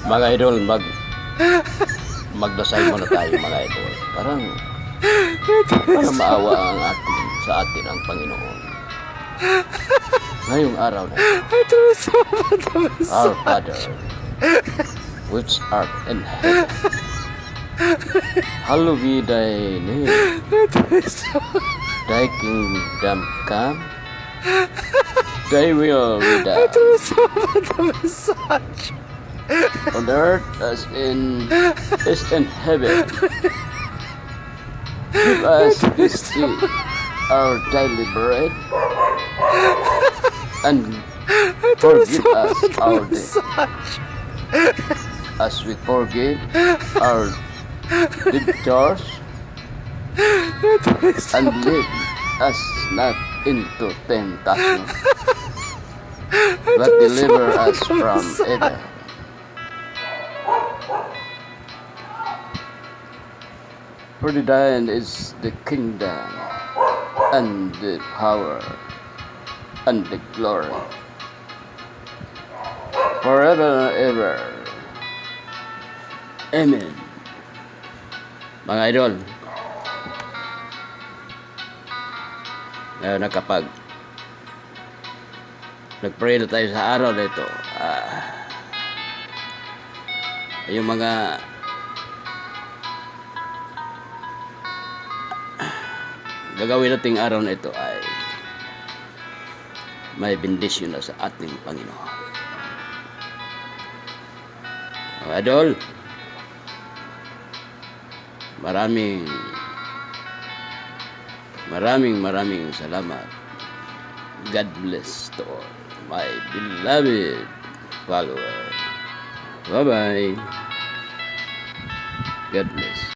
Mga idol, magdasal muna tayo mga idol. Parang maawa ang sa atin ang Panginoon. Ngayong araw na ito, Our Father, which art in heaven, hallowed be thy name. Thy kingdom come, thy will be done. On earth as is in heaven. Give us this day our daily bread, and forgive us our debts, as we forgive our debtors, and lead us not into temptation, but deliver us from evil. For thine is the kingdom, and the power, and the glory, forever and ever. Amen. Mga idol, ngayon na kapag nag-pray na tayo sa araw na ito, yung mga gagawin nating araw na ito ay may bendisyon na sa ating Panginoon. Mga idol, maraming salamat. God bless to all my beloved followers. Bye-bye. God bless.